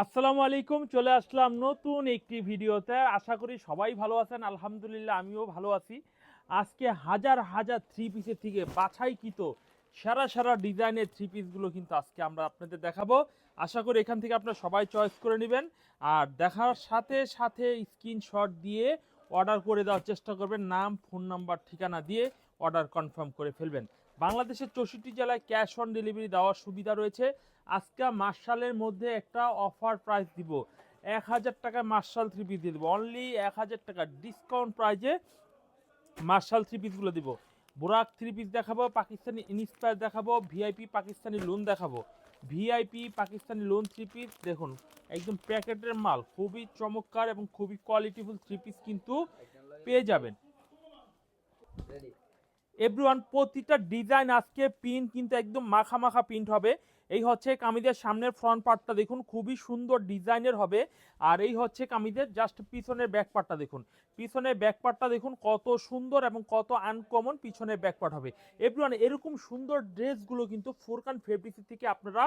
আসসালামু আলাইকুম, চলে আসলাম নতুন একটি ভিডিওতে। আশা করি সবাই ভালো আছেন। আলহামদুলিল্লাহ আমিও ভালো আছি। আজকে হাজার হাজার থ্রি পিসের থেকে বাছাইকৃত সেরা সেরা ডিজাইনের থ্রি পিসগুলো কিন্তু আজকে আমরা আপনাদের দেখাবো। আশা করি এখান থেকে আপনারা সবাই চয়েস করে নেবেন, আর দেখার সাথে সাথে স্ক্রিনশট দিয়ে অর্ডার করে দেওয়ার চেষ্টা করবেন। নাম, ফোন নাম্বার, ঠিকানা দিয়ে অর্ডার কনফার্ম করে ফেলবেন। বাংলাদেশের 64 জেলায় ক্যাশ অন ডেলিভারি দেওয়ার সুবিধা রয়েছে। আজকে মার্শালের মধ্যে একটা অফার প্রাইস দিব, 1000 টাকা মার্শাল থ্রি পিস দিয়ে দেবো, অনলি 1000 টাকা ডিসকাউন্ট প্রাইজে মার্শাল থ্রি পিসগুলো দিব। বোরাক থ্রি পিস দেখাবো, পাকিস্তানি ইনস্পায়ার দেখাবো, ভিআইপি পাকিস্তানি লোন দেখাবো। VIP Pakistani loan three piece দেখুন, একদম প্যাকেটের মাল, খুবই চমৎকার এবং খুবই কোয়ালিটিফুল থ্রি পিস কিন্তু পেয়ে যাবেন। এভরিওয়ান, প্রতিটা ডিজাইন আজকে প্রিন্ট কিন্তু একদম মাখা মাখা প্রিন্ট হবে। এই হচ্ছে কামিজের সামনের ফ্রন্ট পার্টটা দেখুন, খুবই সুন্দর ডিজাইনের হবে। আর এই হচ্ছে কামিজের জাস্ট পিছনের ব্যাক পার্টটা দেখুন, পিছনের ব্যাক পার্টটা দেখুন কত সুন্দর এবং কত আনকমন পিছনের ব্যাক পার্ট হবে। এভরিওয়ান, এরকম সুন্দর ড্রেসগুলো কিন্তু ফুরকান ফেব্রিক্স থেকে আপনারা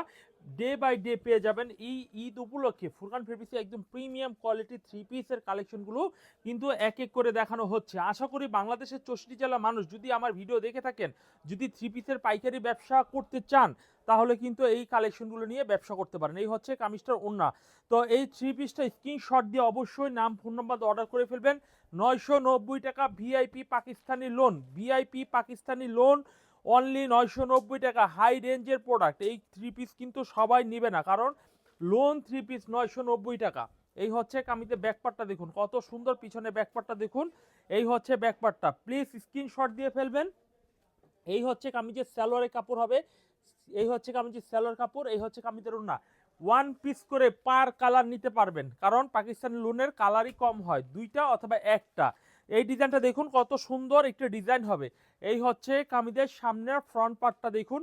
ডে বাই ডে পেয়ে যাবেন। এই ঈদ উপলক্ষে ফুরকান ফেব্রিক্সে একদম প্রিমিয়াম কোয়ালিটি থ্রি পিসের কালেকশনগুলো কিন্তু এক এক করে দেখানো হচ্ছে। আশা করি বাংলাদেশের 64 জেলা মানুষ যদি আমার ভিডিও দেখে থাকেন, যদি থ্রি পিসের পাইকারি ব্যবসা করতে চান, তাহলে কিন্তু এই কালেকশনগুলো নিয়ে ব্যবসা করতে পারেন। এই হচ্ছে কামিজটার ওড়না। তো এই থ্রি পিসটা স্ক্রিনশট দিয়ে অবশ্যই নাম, ফোন নাম্বার অর্ডার করে ফেলবেন। 990 টাকা VIP Pakistani loan, VIP Pakistani loan only 990 টাকা। হাই রেঞ্জের প্রোডাক্ট, এই থ্রি পিস কিন্তু সবাই নেবে না, কারণ লোন থ্রি পিস 990 টাকা। এই হচ্ছে কামিজের ব্যাকপার্টটা দেখুন কত সুন্দর, পিছনে ব্যাকপার্টটা দেখুন। এই হচ্ছে ব্যাকপার্টটা, প্লিজ স্ক্রিনশট দিয়ে ফেলবেন। এই হচ্ছে কামিজের সালোয়ারের কাপড় হবে, এই হচ্ছে কামিজের সালোয়ার কাপড়, এই হচ্ছে কামিজের ওড়না। ওয়ান পিস করে পার কালার নিতে পারবেন, কারণ পাকিস্তানি লোনের কালারই কম হয়, দুইটা অথবা একটা। এই ডিজাইনটা দেখুন কত সুন্দর একটা ডিজাইন হবে। এই হচ্ছে কামিজের সামনের ফ্রন্ট পার্টটা দেখুন,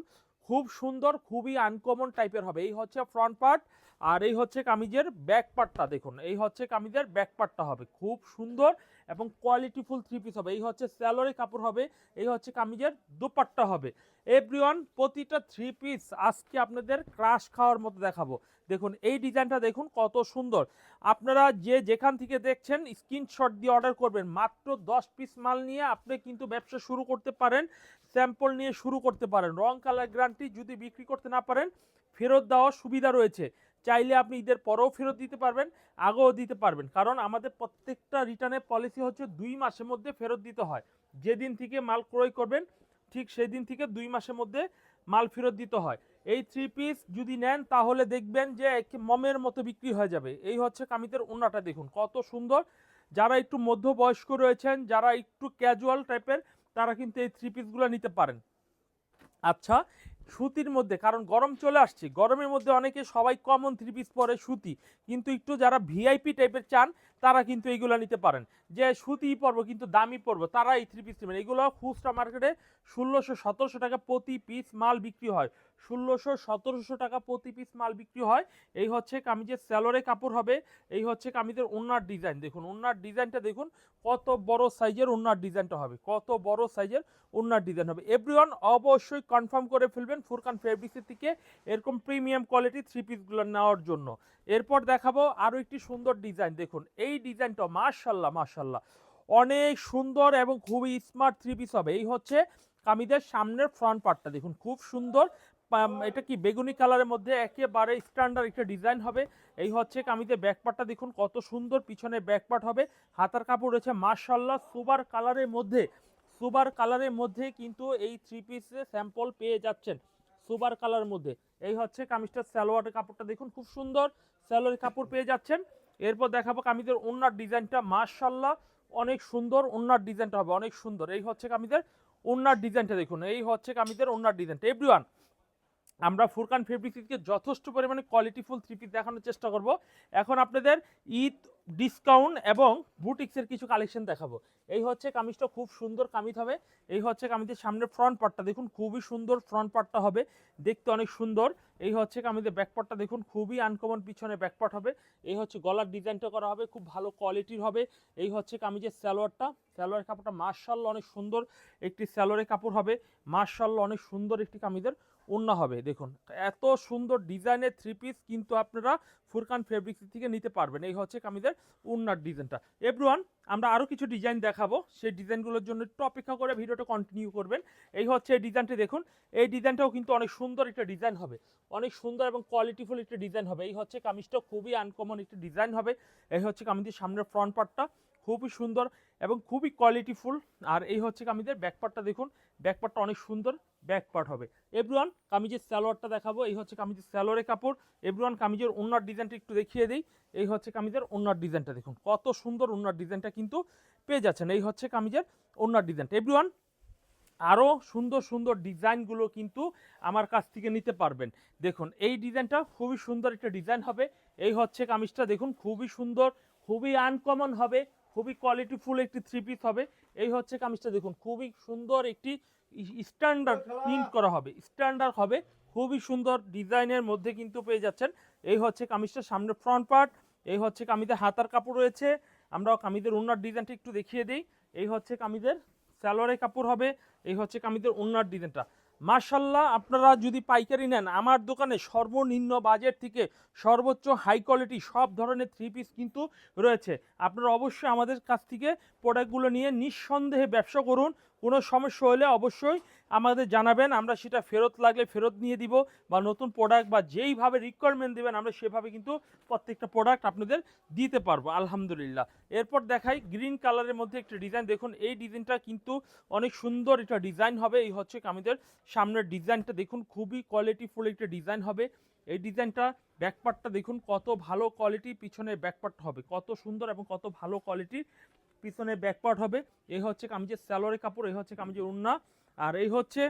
খুব সুন্দর, খুবই আনকমন টাইপের হবে। এই হচ্ছে ফ্রন্ট পার্ট, আর এই হচ্ছে কামিজের ব্যাক পার্টটা দেখুন, এই হচ্ছে কামিজের ব্যাক পার্টটা হবে খুব সুন্দর এবং কোয়ালিটিফুল থ্রি পিস হবে। এই হচ্ছে সালোয়ারের কাপড় হবে, এই হচ্ছে কামিজের দোপাট্টা হবে। এভরিওয়ান, প্রতিটা থ্রি পিস আজকে আপনাদের ক্রাশ খাওয়ার মতো দেখাবো। দেখুন এই ডিজাইনটা দেখুন কত সুন্দর। আপনারা যে যেখান থেকে দেখছেন স্ক্রিনশট দিয়ে অর্ডার করবেন। মাত্র 10 পিস মাল নিয়ে আপনি কিন্তু ব্যবসা শুরু করতে পারেন, স্যাম্পল নিয়ে শুরু করতে পারেন। রং কালার গ্যারান্টি, যদি বিক্রি করতে না পারেন ফেরত দেওয়ার সুবিধা রয়েছে। চাইলে আপনি ঈদের পরেও ফেরত দিতে পারবেন, আগেও দিতে পারবেন, কারণ আমাদের প্রত্যেকটা রিটার্নের পলিসি হচ্ছে 2 মাসের মধ্যে ফেরত দিতে হয়। যেদিন থেকে মাল ক্রয় করবেন ঠিক সেই দিন থেকে 2 মাসের মধ্যে মাল ফেরত দিতে হয়। এই থ্রি পিস যদি নেন তাহলে দেখবেন যে মমের মতো বিক্রি হয়ে যাবে। এই হচ্ছে কামিজের ওড়নাটা দেখুন কত সুন্দর। যারা একটু মধ্যবয়স্ক রয়েছেন, যারা একটু ক্যাজুয়াল টাইপের, তারা কিন্তু এই থ্রি পিসগুলো নিতে পারেন। আচ্ছা, সুতির মধ্যে, কারণ গরম চলে আসছে, গরমের মধ্যে অনেকে সবাই কমন থ্রি পিস পরে সুতি, কিন্তু একটু যারা ভিআইপি টাইপের চান তারা কিন্তু এইগুলো নিতে পারেন। যে সুতি পরবো কিন্তু দামি পরবো, তারা এই থ্রি পিস নেবেন। এগুলো খুচরা মার্কেটে 1600-1700 টাকা প্রতি পিস মাল বিক্রি হয়, 1600-1700 টাকা প্রতি পিস মাল বিক্রি হয়। এই হচ্ছে কামিজের স্যালোরে কাপড় হবে, এই হচ্ছে কামিজের ওড়নার ডিজাইন দেখুন, ওড়নার ডিজাইনটা দেখুন কত বড় সাইজের ওড়নার ডিজাইনটা হবে, কত বড় সাইজের ওড়নার ডিজাইন হবে। এভরিওয়ান, অবশ্যই কনফার্ম করে ফেলবেন ফুরকান ফেব্রিক্সের থেকে এরকম প্রিমিয়াম কোয়ালিটি থ্রি পিসগুলো নেওয়ার জন্য। এরপর দেখাবো আরও একটি সুন্দর ডিজাইন দেখুন, এই ডিজাইনটা মাশাল্লাহ মাশাল্লাহ অনেক সুন্দর এবং খুবই স্মার্ট থ্রি পিস হবে। এই হচ্ছে কামিজের সামনের ফ্রন্ট পার্টটা দেখুন খুব সুন্দর। এটা কি বেগুনি কালারের মধ্যে একেবারে স্ট্যান্ডার্ড একটা ডিজাইন হবে। এই হচ্ছে কামিজের ব্যাক পার্টটা দেখুন কত সুন্দর, পিছনে ব্যাক পার্ট হবে। হাতার কাপড় রয়েছে মাশাল্লাহ সুপার কালারের মধ্যে, সুপার কালারের মধ্যে কিন্তু এই থ্রি পিসে স্যাম্পল পেয়ে যাচ্ছেন সুপার কালারের মধ্যে। এই হচ্ছে কামিজটার সালোয়ারের কাপড়টা দেখুন খুব সুন্দর, সালোয়ারের কাপড় পেয়ে যাচ্ছেন। এরপর দেখাবো কামিজের ওড়নার ডিজাইনটা, মাশাল্লাহ অনেক সুন্দর ওড়নার ডিজাইনটা হবে, অনেক সুন্দর। এই হচ্ছে কামিজের ওড়নার ডিজাইনটা দেখুন, এই হচ্ছে কামিজের ওড়নার ডিজাইনটা। এভরিওয়ান, আমরা ফুরকান ফেব্রিক্সকে যথেষ্ট পরিমাণে কোয়ালিটিফুল থ্রি পিস দেখানোর চেষ্টা করব। এখন আপনাদের ঈদ ডিসকাউন্ট এবং বুটিক্সের কিছু কালেকশন দেখাবো। এই হচ্ছে কামিজটা খুব সুন্দর কামিজ হবে, এই হচ্ছে কামিজের সামনের ফ্রন্ট পার্টটা দেখুন খুবই সুন্দর, ফ্রন্ট পার্টটা হবে দেখতে অনেক সুন্দর। এই হচ্ছে কামিজের ব্যাক পার্টটা দেখুন খুবই আনকমন, পিছনে ব্যাক পার্ট হবে। এই হচ্ছে গলার ডিজাইনটা করা হবে, খুব ভালো কোয়ালিটির হবে। এই হচ্ছে কামিজের সালোয়ারটা, সালোয়ারের কাপড়টা মাশাআল্লাহ অনেক সুন্দর একটি সালোয়ারের কাপড় হবে, মাশাআল্লাহ অনেক সুন্দর একটি কামিজের ওড়না হবে। দেখুন এত সুন্দর ডিজাইনের থ্রি পিস কিন্তু আপনারা ফুরকান ফেব্রিক্স থেকে নিতে পারবেন। এই হচ্ছে কামিজের ওড়নার ডিজাইনটা। এভরিওয়ান, আমরা আরও কিছু ডিজাইন দেখাবো, সেই ডিজাইনগুলোর জন্য একটু অপেক্ষা করে ভিডিওটা কন্টিনিউ করবেন। এই হচ্ছে এই ডিজাইনটি দেখুন, এই ডিজাইনটাও কিন্তু অনেক সুন্দর একটা ডিজাইন হবে, অনেক সুন্দর এবং কোয়ালিটিফুল একটা ডিজাইন হবে। এই হচ্ছে কামিজটা খুবই আনকমন একটা ডিজাইন হবে। এই হচ্ছে কামিজের সামনের ফ্রন্ট পার্টটা খুবই সুন্দর এবং খুবই কোয়ালিটিফুল। আর এই হচ্ছে কামিজের ব্যাক পার্টটা দেখুন, ব্যাক পার্টটা অনেক সুন্দর ব্যাক পার্ট হবে। এভরিওয়ান, কামিজের সালোয়ারটা দেখাবো। এই হচ্ছে কামিজের সালোয়ারের কাপড়। এভরিওয়ান, কামিজের ওড়নার ডিজাইনটা একটু দেখিয়ে দিই। এই হচ্ছে কামিজের ওড়নার ডিজাইনটা দেখুন, কত সুন্দর ওড়নার ডিজাইনটা কিন্তু পেয়ে যাচ্ছেন। এই হচ্ছে কামিজের ওড়নার ডিজাইনটা। এভরিওয়ান, আরও সুন্দর সুন্দর ডিজাইনগুলো কিন্তু আমার কাছ থেকে নিতে পারবেন। দেখুন এই ডিজাইনটা খুবই সুন্দর একটা ডিজাইন হবে। এই হচ্ছে কামিজটা দেখুন, খুবই সুন্দর, খুবই আনকমন হবে, খুবই কোয়ালিটিফুল একটি থ্রি পিস হবে। এই হচ্ছে কামিজটা দেখুন, খুবই সুন্দর একটি স্ট্যান্ডার্ড প্রিন্ট করা হবে, স্ট্যান্ডার্ড হবে, খুবই সুন্দর ডিজাইনের মধ্যে কিন্তু পেয়ে যাচ্ছেন। এই হচ্ছে কামিজটার সামনে ফ্রন্ট পার্ট। এই হচ্ছে কামিজের হাতার কাপড় রয়েছে। আমরা কামিজের ওড়নার ডিজাইনটা একটু দেখিয়ে দিই। এই হচ্ছে কামিজের সালোয়ারের কাপড় হবে। এই হচ্ছে কামিজের ওড়নার ডিজাইনটা। মাশাআল্লাহ, আপনারা যদি পাইকারি নেন আমার দোকানে সর্বনিম্ন বাজেট থেকে সর্বোচ্চ হাই কোয়ালিটি সব ধরনের থ্রি পিস কিন্তু রয়েছে। আপনারা অবশ্যই আমাদের কাছ থেকে প্রোডাক্টগুলো নিয়ে নিঃসন্দেহে ব্যবসা করুন। কোনো সমস্যা হলে অবশ্যই আমাদের জানাবেন, আমরা সেটা ফেরত লাগলে ফেরত নিয়ে দিব, বা নতুন প্রোডাক্ট বা যেইভাবে রিকোয়ারমেন্ট দেবেন আমরা সেভাবে কিন্তু প্রত্যেকটা প্রোডাক্ট আপনাদের দিতে পারবো আলহামদুলিল্লাহ। এরপর দেখাই গ্রিন কালারের মধ্যে একটা ডিজাইন। দেখুন এই ডিজাইনটা কিন্তু অনেক সুন্দর একটা ডিজাইন হবে। এই হচ্ছে আমাদের সামনের ডিজাইনটা দেখুন, খুবই কোয়ালিটিফুল একটা ডিজাইন হবে। এই ডিজাইনটা ব্যাকপার্টটা দেখুন কত ভালো কোয়ালিটি, পিছনের ব্যাকপার্ট হবে কত সুন্দর এবং কত ভালো কোয়ালিটির পিছনে ব্যাকপার্ট হবে। এই হচ্ছে কামিজের সালোয়ারের কাপড়। এই হচ্ছে কামিজের ওড়না। আর এই হচ্ছে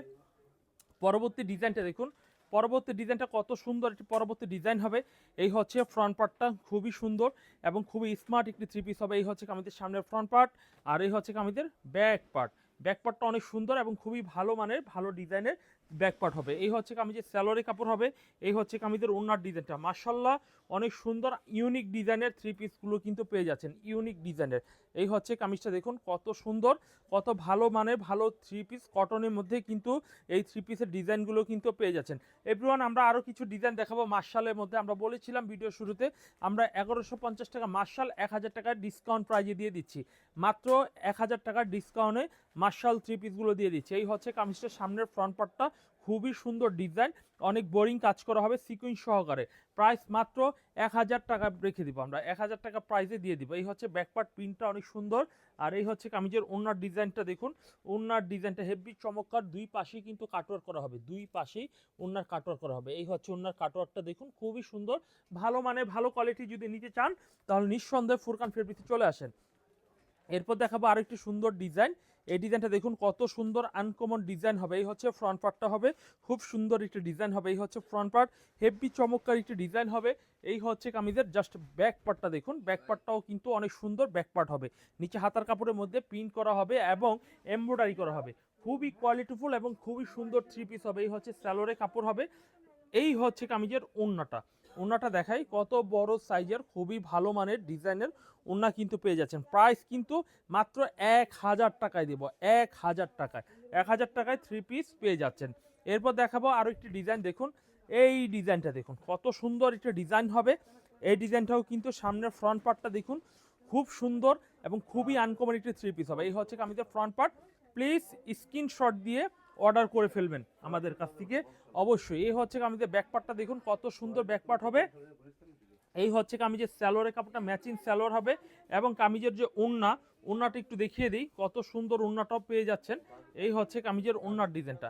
পরবর্তী ডিজাইনটা দেখুন, পরবর্তী ডিজাইনটা কত সুন্দর একটি পরবর্তী ডিজাইন হবে। এই হচ্ছে ফ্রন্ট পার্টটা খুবই সুন্দর এবং খুবই স্মার্ট একটি থ্রি পিস হবে। এই হচ্ছে কামিজের সামনের ফ্রন্ট পার্ট। আর এই হচ্ছে কামিজের ব্যাক পার্ট। ব্যাক পার্টটা অনেক সুন্দর এবং খুবই ভালো মানের ভালো ডিজাইনের ব্যাক পার্ট হবে। এই হচ্ছে কামিজের সালোয়ারের কাপড় হবে। এই হচ্ছে কামিজের ওড়নার ডিজাইনটা। মাশাআল্লাহ, অনেক সুন্দর ইউনিক ডিজাইনের থ্রি পিসগুলো কিন্তু পেয়ে যাচ্ছেন, ইউনিক ডিজাইনের। এই হচ্ছে কামিজটা দেখুন কত সুন্দর, কত ভালো মানের ভালো থ্রি পিস কটনের মধ্যে কিন্তু এই থ্রি পিসের ডিজাইনগুলো কিন্তু পেয়ে যাচ্ছেন। এভরিওয়ান, আমরা আরও কিছু ডিজাইন দেখাবো মার্শালের মধ্যে। আমরা বলেছিলাম ভিডিও শুরুতে আমরা 1150 টাকা মার্শাল 1000 টাকার ডিসকাউন্ট প্রাইজে দিয়ে দিচ্ছি। মাত্র 1000 টাকার ডিসকাউন্টে মার্শাল থ্রি পিসগুলো দিয়ে দিচ্ছি। এই হচ্ছে কামিজটার সামনের ফ্রন্ট পার্টটা, খুবই সুন্দর ডিজাইন, অনেক বোরিং কাজ করা হবে সিকুয়েন্স সহকারে। প্রাইস মাত্র 1000 টাকা রেখে দিব, আমরা 1000 টাকা প্রাইসে দিয়ে দিব। এই হচ্ছে ব্যাকপার্ট প্রিন্টটা অনেক সুন্দর। আর এই হচ্ছে কামিজের ওড়নার ডিজাইনটা দেখুন, ওড়নার ডিজাইনটা হেভি চমৎকার, দুই পাশেই কিন্তু কাটওয়ার্ক করা হবে, দুই পাশেই ওড়নার কাটওয়ার্ক করা হবে। এই হচ্ছে ওড়নার কাটওয়ার্কটা দেখুন, খুবই সুন্দর, ভালো মানে ভালো কোয়ালিটি যদি নিতে চান তাহলে নিঃসন্দেহে ফুরকান ফেব্রিক্সে চলে আসেন। এরপর দেখাবো আরেকটি সুন্দর ডিজাইন। এই ডিজাইনটা দেখুন কত সুন্দর আনকমন ডিজাইন হবে। এই হচ্ছে ফ্রন্ট পার্টটা হবে, খুব সুন্দর একটি ডিজাইন হবে। এই হচ্ছে ফ্রন্ট পার্ট, হেভি চমৎকার একটি ডিজাইন হবে। এই হচ্ছে কামিজের জাস্ট ব্যাক পার্টটা দেখুন, ব্যাক পার্টটাও কিন্তু অনেক সুন্দর ব্যাক পার্ট হবে। নিচে হাতার কাপড়ের মধ্যে প্রিন্ট করা হবে এবং এমব্রয়ডারি করা হবে, খুবই কোয়ালিটিফুল এবং খুবই সুন্দর থ্রি পিস হবে। এই হচ্ছে সালোয়ারের কাপড় হবে। এই হচ্ছে কামিজের ওড়নাটা। ওড়নাটা দেখাই কত বড় সাইজের, খুবই ভালো মানের ডিজাইনের ওড়না কিন্তু পেয়ে যাচ্ছেন। প্রাইস কিন্তু মাত্র 1000 টাকায় দেব, 1000 টাকায়, 1000 টাকায় থ্রি পিস পেয়ে যাচ্ছেন। এরপর দেখাবো আরও একটি ডিজাইন। দেখুন এই ডিজাইনটা দেখুন কত সুন্দর একটা ডিজাইন হবে। এই ডিজাইনটাও কিন্তু সামনের ফ্রন্ট পার্টটা দেখুন খুব সুন্দর এবং খুবই আনকমন একটি থ্রি পিস হবে। এই হচ্ছে কামিজের ফ্রন্ট পার্ট। প্লিজ স্ক্রিনশট দিয়ে অর্ডার করে ফেলবেন আমাদের কাছ থেকে অবশ্যই। এই হচ্ছে কামিজের ব্যাকপার্টটা দেখুন কত সুন্দর ব্যাকপার্ট হবে। এই হচ্ছে কামিজের সালোয়ারের কাপড়টা ম্যাচিং সালোয়ার হবে এবং কামিজের যে ওড়না, ওড়নাটা একটু দেখিয়ে দিই, কত সুন্দর ওড়নাটাও পেয়ে যাচ্ছেন। এই হচ্ছে কামিজের ওড়নার ডিজাইনটা।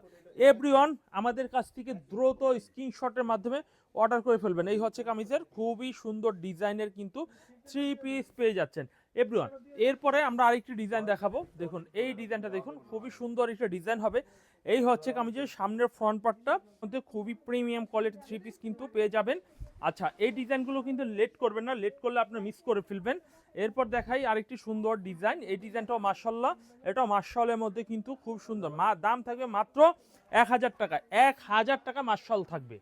এভরিওয়ান, আমাদের কাছ থেকে দ্রুত স্ক্রিনশটের মাধ্যমে অর্ডার করে ফেলবেন। এই হচ্ছে কামিজের খুবই সুন্দর ডিজাইনের কিন্তু থ্রি পিস পেয়ে যাচ্ছেন এভরিওয়ান। এরপরে আমরা আরেকটি ডিজাইন দেখাবো। দেখুন এই ডিজাইনটা দেখুন, খুবই সুন্দর একটা ডিজাইন হবে। এই হচ্ছে কামিজের সামনের ফ্রন্ট পার্টটা মধ্যে খুবই প্রিমিয়াম কোয়ালিটি থ্রি পিস কিন্তু পেয়ে যাবেন। আচ্ছা, এই ডিজাইনগুলো কিন্তু লেট করবেন না, লেট করলে আপনি মিস করে ফেলবেন। এরপর দেখাই আরেকটি সুন্দর ডিজাইন। এই ডিজাইনটাও মাশাআল্লাহ, এটাও মাশাআল্লার মধ্যে কিন্তু খুব সুন্দর। দাম থাকবে মাত্র 1000 টাকা, 1000 টাকা মাশাআল্লাহ থাকবে।